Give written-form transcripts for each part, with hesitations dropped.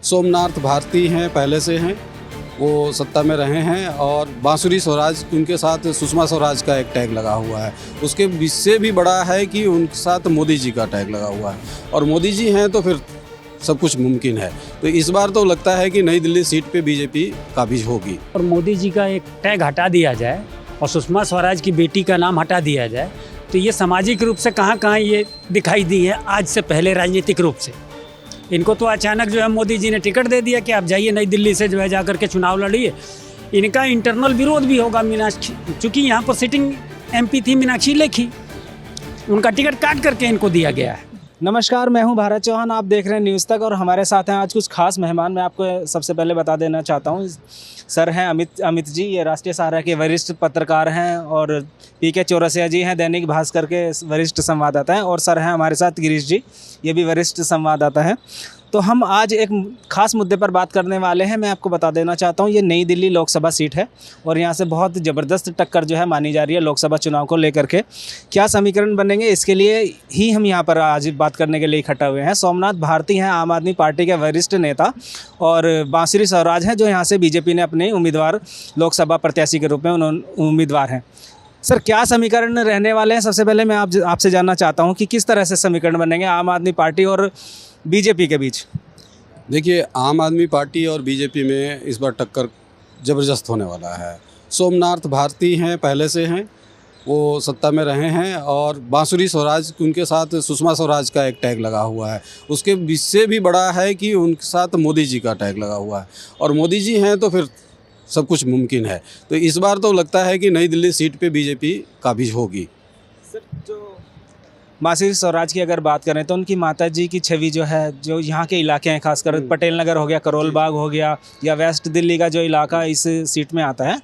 सोमनाथ भारती हैं, पहले से हैं, वो सत्ता में रहे हैं और बांसुरी स्वराज, उनके साथ सुषमा स्वराज का एक टैग लगा हुआ है। उसके से भी बड़ा है कि उनके साथ मोदी जी का टैग लगा हुआ है और मोदी जी हैं तो फिर सब कुछ मुमकिन है। तो इस बार तो लगता है कि नई दिल्ली सीट पे बीजेपी काबिज होगी। और मोदी जी का एक टैग हटा दिया जाए और सुषमा स्वराज की बेटी का नाम हटा दिया जाए तो ये सामाजिक रूप से कहाँ कहाँ ये दिखाई दी है आज से पहले राजनीतिक रूप से। इनको तो अचानक जो है मोदी जी ने टिकट दे दिया कि आप जाइए नई दिल्ली से जो है जा करके चुनाव लड़िए। इनका इंटरनल विरोध भी होगा मीनाक्षी, चूँकि यहाँ पर सिटिंग MP थी मीनाक्षी लेखी, उनका टिकट काट करके इनको दिया गया है। नमस्कार, मैं हूं भारत चौहान, आप देख रहे हैं न्यूज़ तक और हमारे साथ हैं आज कुछ खास मेहमान। मैं आपको सबसे पहले बता देना चाहता हूं, सर हैं अमित जी, ये राष्ट्रीय सहारा के वरिष्ठ पत्रकार हैं, और PK चौरसिया जी हैं, दैनिक भास्कर के वरिष्ठ संवाददाता हैं, और सर हैं हमारे साथ गिरीश जी, ये भी वरिष्ठ संवाददाता हैं। तो हम आज एक खास मुद्दे पर बात करने वाले हैं। मैं आपको बता देना चाहता हूं, ये नई दिल्ली लोकसभा सीट है और यहां से बहुत ज़बरदस्त टक्कर जो है मानी जा रही है लोकसभा चुनाव को लेकर के। क्या समीकरण बनेंगे, इसके लिए ही हम यहां पर आज बात करने के लिए इकट्ठा हुए हैं। सोमनाथ भारती हैं, आम आदमी पार्टी के वरिष्ठ नेता, और बांसुरी स्वराज हैं जो यहाँ से बीजेपी ने अपने उम्मीदवार, लोकसभा प्रत्याशी के रूप में उम्मीदवार हैं। सर, क्या समीकरण रहने वाले हैं? सबसे पहले मैं आपसे जानना चाहता हूँ कि किस तरह से समीकरण बनेंगे आम आदमी पार्टी और बीजेपी के बीच। देखिए, आम आदमी पार्टी और बीजेपी में इस बार टक्कर ज़बरदस्त होने वाला है। सोमनाथ भारती हैं, पहले से हैं, वो सत्ता में रहे हैं और बांसुरी स्वराज, उनके साथ सुषमा स्वराज का एक टैग लगा हुआ है। उसके से भी बड़ा है कि उनके साथ मोदी जी का टैग लगा हुआ है और मोदी जी हैं तो फिर सब कुछ मुमकिन है। तो इस बार तो लगता है कि नई दिल्ली सीट पे बीजेपी काबिज होगी। सर, जो बांसुरी स्वराज की अगर बात करें तो उनकी माता जी की छवि जो है, जो यहाँ के इलाके हैं, खासकर पटेल नगर हो गया, करोल बाग हो गया, या वेस्ट दिल्ली का जो इलाका इस सीट में आता है,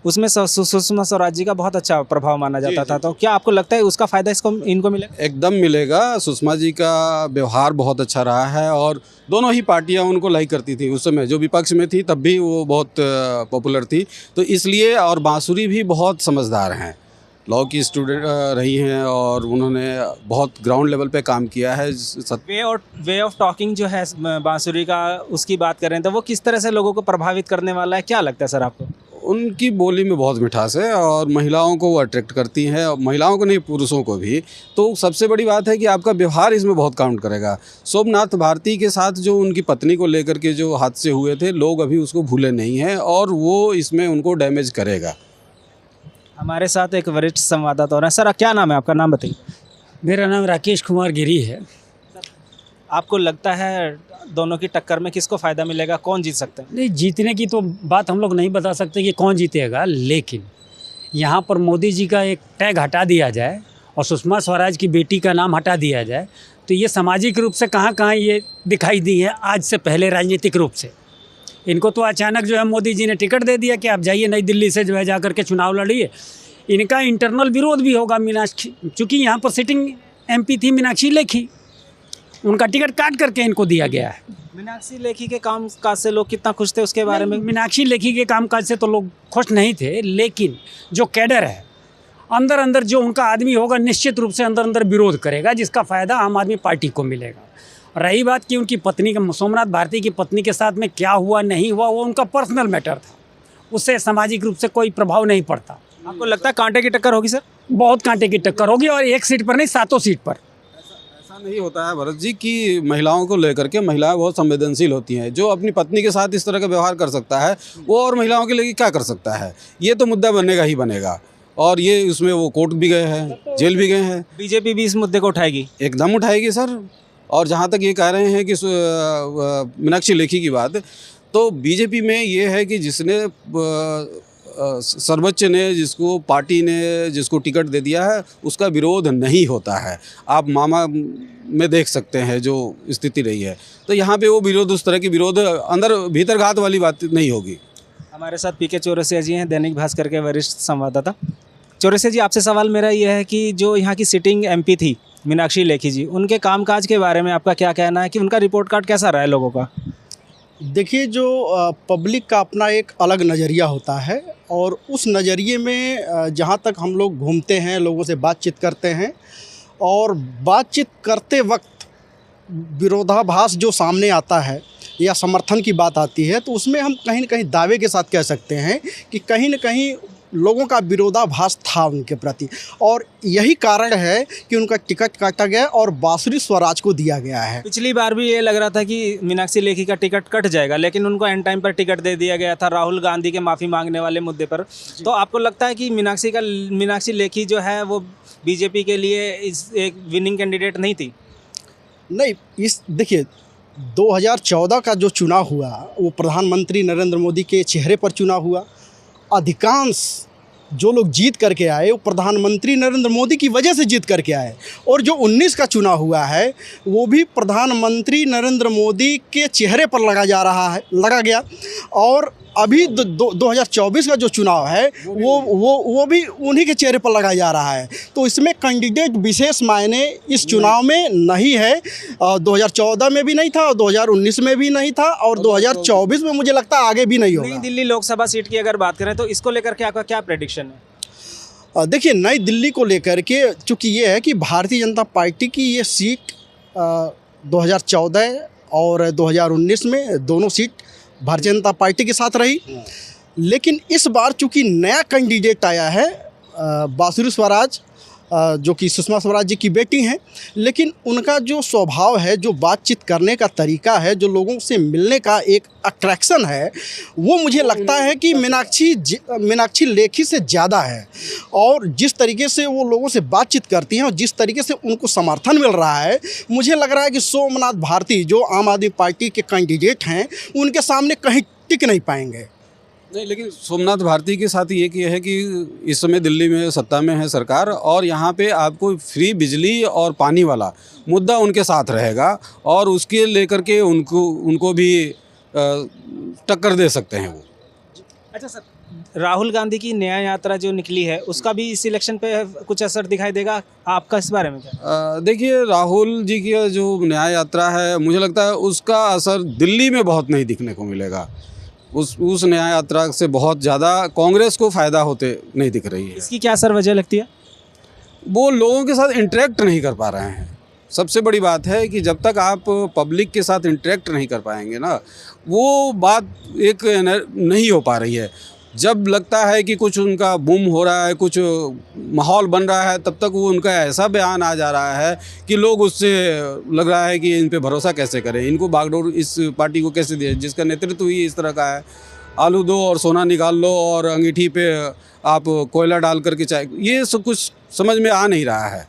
उसमें सुषमा स्वराज जी का बहुत अच्छा प्रभाव माना जाता था। तो क्या आपको लगता है उसका फ़ायदा इनको मिलेगा? एकदम मिलेगा। सुषमा जी का व्यवहार बहुत अच्छा रहा है और दोनों ही पार्टियां उनको लाइक करती थी। उस समय जो विपक्ष में थी तब भी वो बहुत पॉपुलर थी, तो इसलिए। और बांसुरी भी बहुत समझदार हैं, लॉ की स्टूडेंट रही हैं और उन्होंने बहुत ग्राउंड लेवल पे काम किया है। वे ऑफ टॉकिंग जो है बांसुरी का, उसकी बात करें तो वो किस तरह से लोगों को प्रभावित करने वाला है, क्या लगता है सर आपको? उनकी बोली में बहुत मिठास है और महिलाओं को वो अट्रैक्ट करती हैं, और महिलाओं को नहीं, पुरुषों को भी। तो सबसे बड़ी बात है कि आपका व्यवहार इसमें बहुत काउंट करेगा। सोमनाथ भारती के साथ जो उनकी पत्नी को लेकर के जो हादसे हुए थे, लोग अभी उसको भूले नहीं हैं और वो इसमें उनको डैमेज करेगा। हमारे साथ एक वरिष्ठ संवाददाता और हैं। सर, क्या नाम है आपका? नाम बताइए। मेरा नाम राकेश कुमार गिरी है। आपको लगता है दोनों की टक्कर में किसको फ़ायदा मिलेगा, कौन जीत सकता है? नहीं, जीतने की तो बात हम लोग नहीं बता सकते कि कौन जीतेगा, लेकिन यहाँ पर मोदी जी का एक टैग हटा दिया जाए और सुषमा स्वराज की बेटी का नाम हटा दिया जाए तो ये सामाजिक रूप से कहाँ कहाँ ये दिखाई दी है आज से पहले राजनीतिक रूप से। इनको तो अचानक जो है मोदी जी ने टिकट दे दिया कि आप जाइए नई दिल्ली से जो है जा करके चुनाव लड़िए। इनका इंटरनल विरोध भी होगा मीनाक्षी, चूँकि यहाँ पर सिटिंग MP थी मीनाक्षी लेखी, उनका टिकट काट करके इनको दिया गया है। मीनाक्षी लेखी के काम काज से लोग कितना खुश थे उसके बारे में? मीनाक्षी लेखी के काम काज से तो लोग खुश नहीं थे, लेकिन जो कैडर है अंदर अंदर, जो उनका आदमी होगा, निश्चित रूप से अंदर अंदर विरोध करेगा, जिसका फ़ायदा आम आदमी पार्टी को मिलेगा। रही बात कि उनकी पत्नी का, सोमनाथ भारती की पत्नी के साथ में क्या हुआ नहीं हुआ, वो उनका पर्सनल मैटर था, उससे सामाजिक रूप से कोई प्रभाव नहीं पड़ता। आपको लगता है कांटे की टक्कर होगी सर? बहुत कांटे की टक्कर होगी, और एक सीट पर नहीं, 7 सीट पर। ऐसा नहीं होता है भरत जी कि महिलाओं को लेकर के, महिलाएं बहुत संवेदनशील होती हैं। जो अपनी पत्नी के साथ इस तरह का व्यवहार कर सकता है, वो और महिलाओं के लिए क्या कर सकता है? ये तो मुद्दा बनेगा ही बनेगा, और ये उसमें वो कोर्ट भी गए हैं, जेल भी गए हैं। बीजेपी भी इस मुद्दे को उठाएगी? एकदम उठाएगी सर। और जहाँ तक ये कह रहे हैं कि मीनाक्षी लेखी की बात, तो बीजेपी में ये है कि जिसने सर्वोच्च ने, जिसको पार्टी ने जिसको टिकट दे दिया है, उसका विरोध नहीं होता है। आप मामा में देख सकते हैं जो स्थिति रही है, तो यहाँ पे वो विरोध, उस तरह की विरोध अंदर भीतरघात वाली बात नहीं होगी। हमारे साथ PK चौरसिया जी हैं, दैनिक भास्कर के वरिष्ठ संवाददाता। चौरसिया जी, आपसे सवाल मेरा ये है कि जो यहाँ की सिटिंग MP थी मीनाक्षी लेखी जी, उनके कामकाज के बारे में आपका क्या कहना है कि उनका रिपोर्ट कार्ड कैसा रहा है लोगों का? देखिए, जो पब्लिक का अपना एक अलग नज़रिया होता है और उस नज़रिए में जहाँ तक हम लोग घूमते हैं, लोगों से बातचीत करते हैं, और बातचीत करते वक्त विरोधाभास जो सामने आता है, या समर्थन की बात आती है तो उसमें हम कहीं न कहीं दावे के साथ कह सकते हैं कि कहीं न कहीं लोगों का विरोधाभास था उनके प्रति, और यही कारण है कि उनका टिकट काटा गया और बांसुरी स्वराज को दिया गया है। पिछली बार भी ये लग रहा था कि मीनाक्षी लेखी का टिकट कट जाएगा, लेकिन उनको एंड टाइम पर टिकट दे दिया गया था राहुल गांधी के माफ़ी मांगने वाले मुद्दे पर। तो आपको लगता है कि मीनाक्षी लेखी जो है वो बीजेपी के लिए इस एक विनिंग कैंडिडेट नहीं थी? नहीं, इस देखिए 2014 का जो चुनाव हुआ वो प्रधानमंत्री नरेंद्र मोदी के चेहरे पर चुनाव हुआ। अधिकांश जो लोग जीत करके आए वो प्रधानमंत्री नरेंद्र मोदी की वजह से जीत करके आए, और जो 19 का चुनाव हुआ है वो भी प्रधानमंत्री नरेंद्र मोदी के चेहरे पर लगा गया। और अभी 2024 का जो चुनाव है वो भी उन्हीं के चेहरे पर लगाया जा रहा है। तो इसमें कैंडिडेट विशेष मायने इस चुनाव में नहीं है। 2014 में भी नहीं था और 2019 में भी नहीं था और 2024 में मुझे लगता है आगे भी नहीं होगा। नई दिल्ली लोकसभा सीट की अगर बात करें तो इसको लेकर के आपका क्या प्रेडिक्शन है? देखिए, नई दिल्ली को लेकर के चूँकि ये है कि भारतीय जनता पार्टी की ये सीट 2014 और 2019 में दोनों सीट भारतीय जनता पार्टी के साथ रही, लेकिन इस बार चूंकि नया कैंडिडेट आया है बांसुरी स्वराज, जो कि सुषमा स्वराज जी की बेटी हैं, लेकिन उनका जो स्वभाव है, जो बातचीत करने का तरीका है, जो लोगों से मिलने का एक अट्रैक्शन है, वो मुझे लगता है कि मीनाक्षी लेखी से ज़्यादा है। और जिस तरीके से वो लोगों से बातचीत करती हैं और जिस तरीके से उनको समर्थन मिल रहा है, मुझे लग रहा है कि सोमनाथ भारती जो आम आदमी पार्टी के कैंडिडेट हैं उनके सामने कहीं टिक नहीं पाएंगे। नहीं, लेकिन सोमनाथ भारती के साथ ये है कि इस समय दिल्ली में सत्ता में है सरकार, और यहाँ पे आपको फ्री बिजली और पानी वाला मुद्दा उनके साथ रहेगा, और उसके लेकर के उनको भी टक्कर दे सकते हैं वो। अच्छा सर, राहुल गांधी की न्याय यात्रा जो निकली है उसका भी इस इलेक्शन पे कुछ असर दिखाई देगा? आपका इस बारे में क्या? देखिए, राहुल जी की जो न्याय यात्रा है, मुझे लगता है उसका असर दिल्ली में बहुत नहीं दिखने को मिलेगा। उस न्याय यात्रा से बहुत ज़्यादा कांग्रेस को फ़ायदा होते नहीं दिख रही है। इसकी क्या सर वजह लगती है? वो लोगों के साथ इंटरेक्ट नहीं कर पा रहे हैं। सबसे बड़ी बात है कि जब तक आप पब्लिक के साथ इंटरेक्ट नहीं कर पाएंगे ना, वो बात एक नहीं हो पा रही है। जब लगता है कि कुछ उनका बूम हो रहा है, कुछ माहौल बन रहा है, तब तक वो उनका ऐसा बयान आ जा रहा है कि लोग उससे लग रहा है कि इन पे भरोसा कैसे करें, इनको बागडोर इस पार्टी को कैसे दिए, जिसका नेतृत्व ही इस तरह का है। आलू दो और सोना निकाल लो और अंगीठी पे आप कोयला डाल करके चाय, ये सब कुछ समझ में आ नहीं रहा है।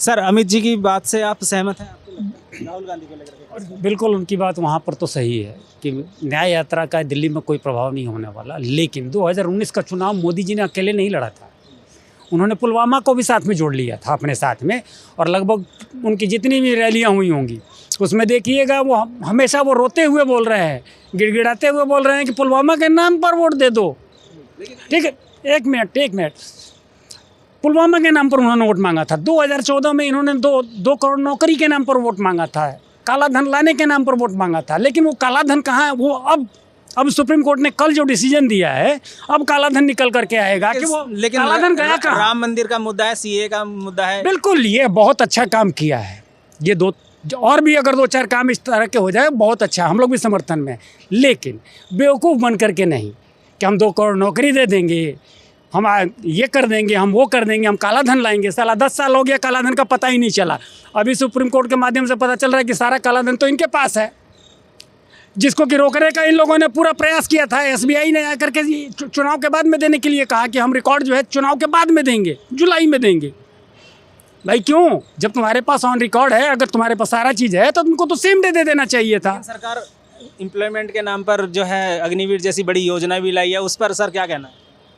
सर, अमित जी की बात से आप सहमत हैं? राहुल गांधी को लेकर के? बिल्कुल, उनकी बात वहाँ पर तो सही है कि न्याय यात्रा का दिल्ली में कोई प्रभाव नहीं होने वाला। लेकिन 2019 का चुनाव मोदी जी ने अकेले नहीं लड़ा था, उन्होंने पुलवामा को भी साथ में जोड़ लिया था अपने साथ में। और लगभग उनकी जितनी भी रैलियाँ हुई होंगी उसमें देखिएगा वो हमेशा वो रोते हुए बोल रहे हैं, गिड़गिड़ाते हुए बोल रहे हैं कि पुलवामा के नाम पर वोट दे दो। ठीक है, एक मिनट, पुलवामा के नाम पर उन्होंने वोट मांगा था। 2014 में इन्होंने 2 करोड़ नौकरी के नाम पर वोट मांगा था, काला धन लाने के नाम पर वोट मांगा था। लेकिन वो काला धन कहाँ है? वो अब सुप्रीम कोर्ट ने कल जो डिसीजन दिया है, अब काला धन निकल करके आएगा कि वो, लेकिन काला धन गया कहाँ? राम मंदिर का मुद्दा है, सीए का मुद्दा है। बिल्कुल, ये बहुत अच्छा काम किया है। ये और भी अगर 2-4 काम इस तरह के हो जाए बहुत अच्छा, हम लोग भी समर्थन में। लेकिन बेवकूफ़ बन करके नहीं कि हम 2 करोड़ नौकरी दे देंगे, हम ये कर देंगे, हम वो कर देंगे, हम काला धन लाएंगे। साला 10 साल हो गया, काला धन का पता ही नहीं चला। अभी सुप्रीम कोर्ट के माध्यम से पता चल रहा है कि सारा काला धन तो इनके पास है, जिसको कि रोकने का इन लोगों ने पूरा प्रयास किया था। एसबीआई ने आकर के चुनाव के बाद में देने के लिए कहा कि हम रिकॉर्ड जो है चुनाव के बाद में देंगे, जुलाई में देंगे। भाई क्यों? जब तुम्हारे पास ऑन रिकॉर्ड है, अगर तुम्हारे पास सारा चीज़ है तो तुमको तो सेम डे दे देना चाहिए था। सरकार एम्प्लॉयमेंट के नाम पर जो है अग्निवीर जैसी बड़ी योजना भी लाई है, उस पर सर क्या कहना है?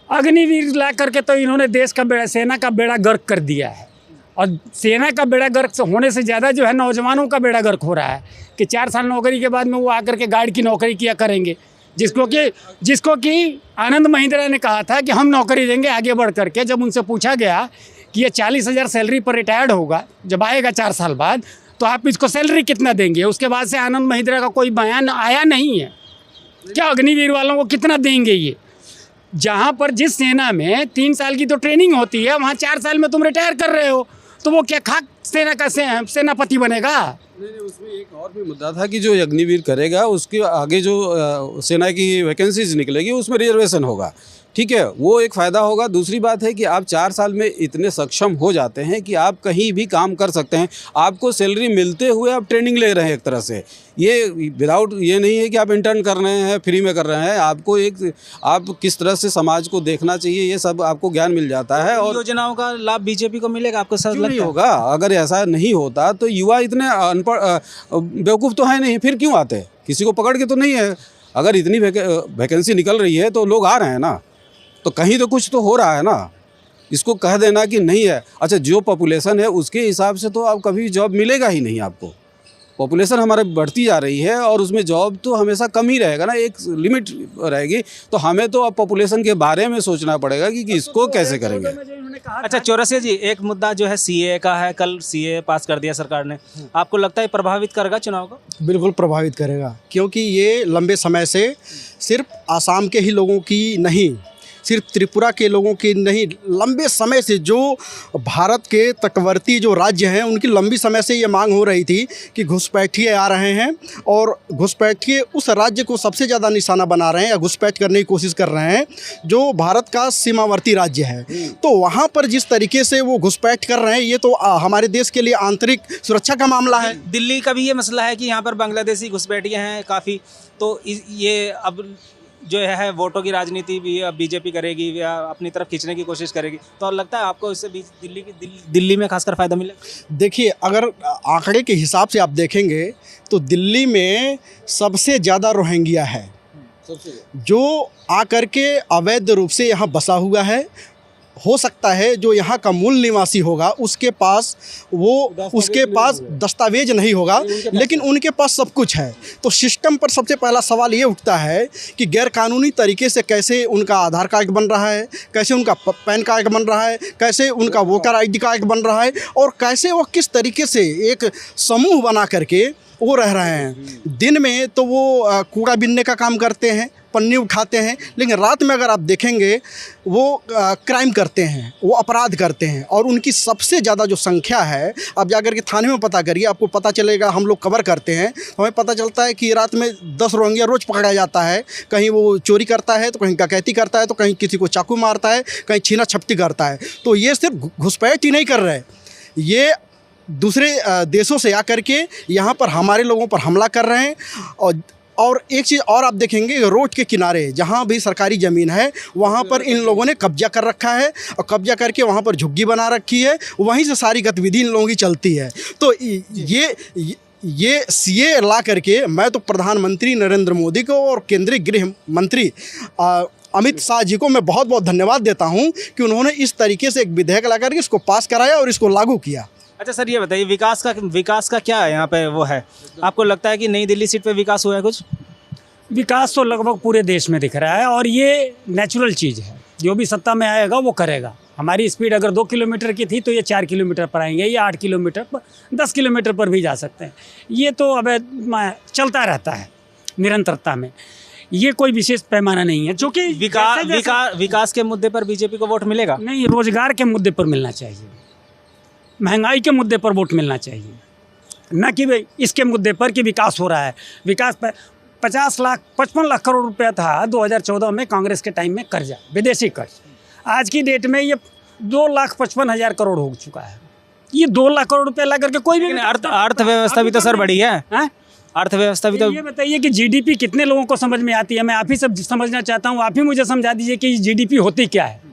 अग्निवीर ला करके तो इन्होंने देश का बेड़ा, सेना का बेड़ा गर्क कर दिया है। और सेना का बेड़ा गर्क होने से ज़्यादा जो है नौजवानों का बेड़ा गर्क हो रहा है कि 4 साल नौकरी के बाद में वो आकर के गार्ड की नौकरी किया करेंगे, जिसको कि आनंद महिंद्रा ने कहा था कि हम नौकरी देंगे आगे बढ़ करके। जब उनसे पूछा गया कि ये 40,000 सैलरी पर रिटायर्ड होगा, जब आएगा 4 साल बाद, तो आप इसको सैलरी कितना देंगे? उसके बाद से आनंद महिंद्रा का कोई बयान आया नहीं है। क्या अग्निवीर वालों को कितना देंगे ये? जहाँ पर जिस सेना में 3 साल की तो ट्रेनिंग होती है, वहाँ 4 साल में तुम रिटायर कर रहे हो। तो वो क्या खाक सेना का सेनापति बनेगा? नहीं, उसमें एक और भी मुद्दा था कि जो अग्निवीर करेगा उसके आगे जो सेना की वैकेंसीज निकलेगी उसमें रिजर्वेशन होगा, ठीक है, वो एक फ़ायदा होगा। दूसरी बात है कि आप 4 साल में इतने सक्षम हो जाते हैं कि आप कहीं भी काम कर सकते हैं, आपको सैलरी मिलते हुए आप ट्रेनिंग ले रहे हैं एक तरह से। ये विदाउट ये नहीं है कि आप इंटर्न कर रहे हैं, फ्री में कर रहे हैं, आपको एक आप किस तरह से समाज को देखना चाहिए ये सब आपको ज्ञान मिल जाता है। और योजनाओं का लाभ बीजेपी को मिलेगा, आपको सर क्यों लगता नहीं है? होगा? अगर ऐसा नहीं होता तो युवा इतने अनपढ़ बेवकूफ़ तो है नहीं, फिर क्यों आते? किसी को पकड़ के तो नहीं है। अगर इतनी वैकेंसी निकल रही है तो लोग आ रहे हैं ना, तो कहीं तो कुछ तो हो रहा है ना। इसको कह देना कि नहीं है, अच्छा जो पॉपुलेशन है उसके हिसाब से तो आप कभी जॉब मिलेगा ही नहीं आपको। पॉपुलेशन हमारे बढ़ती जा रही है और उसमें जॉब तो हमेशा कम ही रहेगा ना, एक लिमिट रहेगी। तो हमें तो अब पॉपुलेशन के बारे में सोचना पड़ेगा कि इसको कैसे करेंगे। अच्छा चौरसिया जी, एक मुद्दा जो है सीए का है, कल सीए पास कर दिया सरकार ने, आपको लगता है प्रभावित करेगा चुनाव को? बिल्कुल प्रभावित करेगा, क्योंकि ये लंबे समय से सिर्फ आसाम के ही लोगों की नहीं, सिर्फ त्रिपुरा के लोगों की नहीं, लंबे समय से जो भारत के तटवर्ती जो राज्य हैं उनकी लंबी समय से ये मांग हो रही थी कि घुसपैठिए आ रहे हैं और घुसपैठिए उस राज्य को सबसे ज़्यादा निशाना बना रहे हैं या घुसपैठ करने की कोशिश कर रहे हैं जो भारत का सीमावर्ती राज्य है। तो वहाँ पर जिस तरीके से वो घुसपैठ कर रहे हैं ये तो हमारे देश के लिए आंतरिक सुरक्षा का मामला है। दिल्ली का भी ये मसला है कि यहाँ पर बांग्लादेशी घुसपैठिए हैं काफ़ी, तो ये अब जो है वोटों की राजनीति भी अब बीजेपी करेगी या अपनी तरफ खींचने की कोशिश करेगी, तो लगता है आपको इससे दिल्ली में खासकर फ़ायदा मिलेगा? देखिए, अगर आंकड़े के हिसाब से आप देखेंगे तो दिल्ली में सबसे ज़्यादा रोहिंग्या है जो आकर के अवैध रूप से यहाँ बसा हुआ है। हो सकता है जो यहाँ का मूल निवासी होगा उसके पास दस्तावेज नहीं होगा, लेकिन उनके पास सब कुछ है। तो सिस्टम पर सबसे पहला सवाल ये उठता है कि गैरकानूनी तरीके से कैसे उनका आधार कार्ड बन रहा है, कैसे उनका पैन कार्ड बन रहा है, कैसे उनका वोटर आईडी कार्ड बन रहा है और कैसे वो किस तरीके से एक समूह बना करके वो रह रहे हैं। दिन में तो वो कूड़ा बीनने का काम करते हैं, पन्नी उठाते हैं, लेकिन रात में अगर आप देखेंगे वो क्राइम करते हैं, वो अपराध करते हैं। और उनकी सबसे ज़्यादा जो संख्या है, आप जाकर के थाने में पता करिए, आपको पता चलेगा। हम लोग कवर करते हैं तो हमें पता चलता है कि रात में 10 रोहिंग्या रोज़ पकड़ा जाता है। कहीं वो चोरी करता है तो कहीं डकैती करता है तो कहीं किसी को चाकू मारता है, कहीं छीना झपटी करता है। तो ये सिर्फ घुसपैठ ही नहीं कर रहे, ये दूसरे देशों से आकर के यहाँ पर हमारे लोगों पर हमला कर रहे हैं। और एक चीज़ और आप देखेंगे, रोड के किनारे जहाँ भी सरकारी ज़मीन है वहाँ पर इन लोगों ने कब्जा कर रखा है और कब्जा करके वहाँ पर झुग्गी बना रखी है, वहीं से सारी गतिविधि इन लोगों की चलती है। तो ये सीए ला करके मैं तो प्रधानमंत्री नरेंद्र मोदी को और केंद्रीय गृह मंत्री अमित शाह जी को मैं बहुत बहुत धन्यवाद देता हूँ कि उन्होंने इस तरीके से एक विधेयक ला करके इसको पास कराया और इसको लागू किया। अच्छा सर, ये बताइए विकास का क्या है यहाँ पे वो है? आपको लगता है कि नई दिल्ली सीट पे विकास हुआ है कुछ? विकास तो लगभग पूरे देश में दिख रहा है और ये नेचुरल चीज़ है, जो भी सत्ता में आएगा वो करेगा। हमारी स्पीड अगर 2 किलोमीटर की थी तो ये 4 किलोमीटर पर आएंगे, या 8 किलोमीटर पर, 10 किलोमीटर पर भी जा सकते हैं। ये तो अब चलता रहता है निरंतरता में, ये कोई विशेष पैमाना नहीं है। जो कि विकास के मुद्दे पर बीजेपी को वोट मिलेगा? नहीं, रोजगार के मुद्दे पर मिलना चाहिए, महंगाई के मुद्दे पर वोट मिलना चाहिए, न कि भाई इसके मुद्दे पर कि विकास हो रहा है। विकास पर 55 लाख करोड़ रुपया था 2014 में कांग्रेस के टाइम में कर्जा, विदेशी कर्ज। आज की डेट में ये 2,55,000 करोड़ हो चुका है। ये 2 लाख करोड़ रुपया ला करके कोई भी अर्थव्यवस्था भी तो सर बढ़ी है, अर्थव्यवस्था भी तो। ये बताइए कि जीडीपी कितने लोगों को समझ में आती है? मैं आप ही सब समझना चाहता हूँ, आप ही मुझे समझा दीजिए कि जीडीपी होती क्या है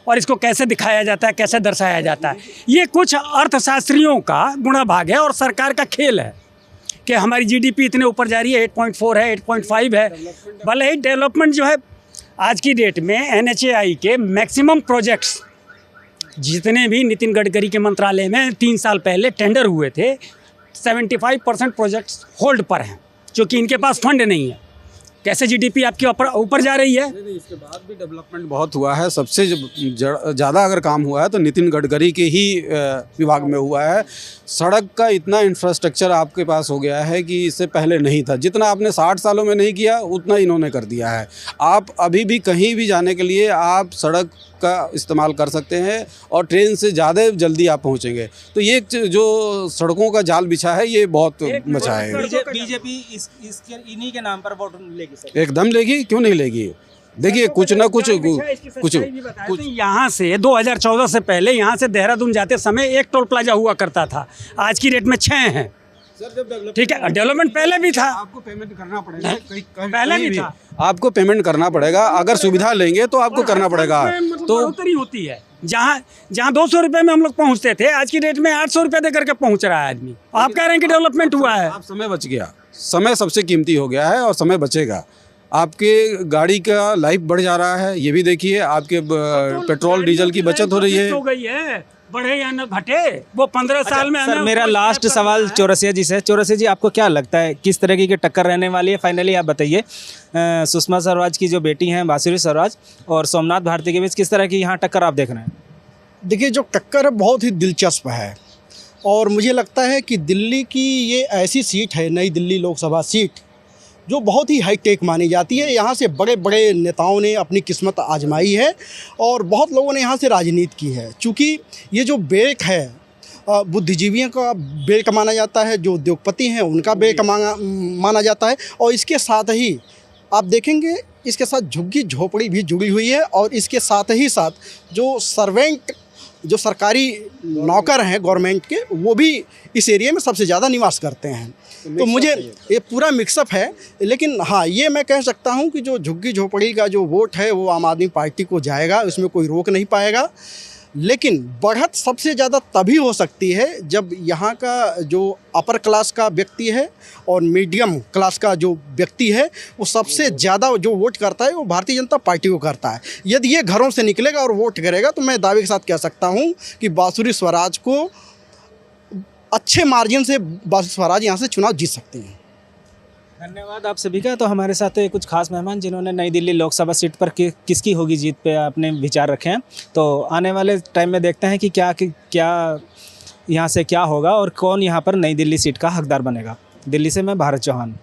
और इसको कैसे दिखाया जाता है, कैसे दर्शाया जाता है। ये कुछ अर्थशास्त्रियों का गुणा भाग है और सरकार का खेल है कि हमारी जीडीपी इतने ऊपर जा रही है, 8.4 है, 8.5 है। भले ही डेवलपमेंट जो है आज की डेट में NHAI के मैक्सिमम प्रोजेक्ट्स जितने भी नितिन गडकरी के मंत्रालय में 3 साल पहले टेंडर हुए थे, 75% प्रोजेक्ट्स होल्ड पर हैं क्योंकि इनके पास फंड नहीं है। कैसे जीडीपी आपकी ऊपर जा रही है? नहीं, इसके बाद भी डेवलपमेंट बहुत हुआ है। सबसे ज़्यादा अगर काम हुआ है तो नितिन गडकरी के ही विभाग में हुआ है। सड़क का इतना इंफ्रास्ट्रक्चर आपके पास हो गया है कि इससे पहले नहीं था। जितना आपने 60 सालों में नहीं किया उतना इन्होंने कर दिया है। आप अभी भी कहीं भी जाने के लिए आप सड़क का इस्तेमाल कर सकते हैं और ट्रेन से ज़्यादा जल्दी आप पहुंचेंगे। तो ये जो सड़कों का जाल बिछा है ये बहुत मचा है। बीजेपी इसके इन्हीं के नाम पर वोट लेगी सर? एकदम लेगी, क्यों नहीं लेगी। देखिए कुछ ना कुछ यहाँ से 2014 से पहले यहाँ से देहरादून जाते समय एक टोल प्लाजा हुआ करता था, आज की डेट में 6 हैं। ठीक है, डेवलपमेंट पहले भी था, आपको पेमेंट करना पड़ेगा, पहले भी था, आपको पेमेंट करना पड़ेगा। अगर सुविधा लेंगे तो आपको करना पड़ेगा। तो बढ़ोतरी होती है। जहाँ 200 रुपये में हम लोग पहुँचते थे, आज की डेट में 800 रुपये दे करके पहुँच रहा है आदमी। आप कह रहे हैं कि डेवलपमेंट हुआ है। आप समय बच गया, समय सबसे कीमती हो गया है और समय बचेगा। आपके गाड़ी का लाइफ बढ़ जा रहा है, ये भी देखिए। आपके पेट्रोल डीजल की बचत हो रही है। हो गई है, बढ़े या न घटे, वो 15 साल में। सर मेरा लास्ट सवाल चौरसिया जी से। चौरसिया जी, आपको क्या लगता है किस तरह की टक्कर रहने वाली है? फाइनली आप बताइए, सुषमा स्वराज की जो बेटी हैं बांसुरी स्वराज और सोमनाथ भारती के बीच किस तरह की यहाँ टक्कर आप देख रहे हैं? देखिए जो टक्कर है बहुत ही दिलचस्प है और मुझे लगता है कि दिल्ली की ये ऐसी सीट है, नई दिल्ली लोकसभा सीट, जो बहुत ही हाईटेक मानी जाती है। यहाँ से बड़े बड़े नेताओं ने अपनी किस्मत आजमाई है और बहुत लोगों ने यहाँ से राजनीति की है। चूँकि ये जो बेल्ट है बुद्धिजीवियों का बेल्ट माना जाता है, जो उद्योगपति हैं उनका बेल्ट माना जाता है। और इसके साथ ही आप देखेंगे इसके साथ झुग्गी झोपड़ी भी जुड़ी हुई है और इसके साथ ही साथ जो सर्वेंट, जो सरकारी नौकर हैं गवर्नमेंट के, वो भी इस एरिया में सबसे ज़्यादा निवास करते हैं। तो मुझे ये पूरा मिक्सअप है। लेकिन हाँ, ये मैं कह सकता हूँ कि जो झुग्गी झोपड़ी का जो वोट है वो आम आदमी पार्टी को जाएगा, उसमें कोई रोक नहीं पाएगा। लेकिन बढ़त सबसे ज़्यादा तभी हो सकती है जब यहाँ का जो अपर क्लास का व्यक्ति है और मीडियम क्लास का जो व्यक्ति है वो सबसे ज़्यादा जो वोट करता है वो भारतीय जनता पार्टी को करता है। यदि ये घरों से निकलेगा और वोट करेगा तो मैं दावे के साथ कह सकता हूँ कि बांसुरी स्वराज को अच्छे मार्जिन से बांसुरी स्वराज यहाँ से चुनाव जीत सकते हैं। धन्यवाद आप सभी का। तो हमारे साथ कुछ खास मेहमान जिन्होंने नई दिल्ली लोकसभा सीट पर किसकी होगी जीत पे अपने विचार रखे हैं। तो आने वाले टाइम में देखते हैं कि क्या यहाँ से क्या होगा और कौन यहाँ पर नई दिल्ली सीट का हकदार बनेगा। दिल्ली से मैं भारत चौहान।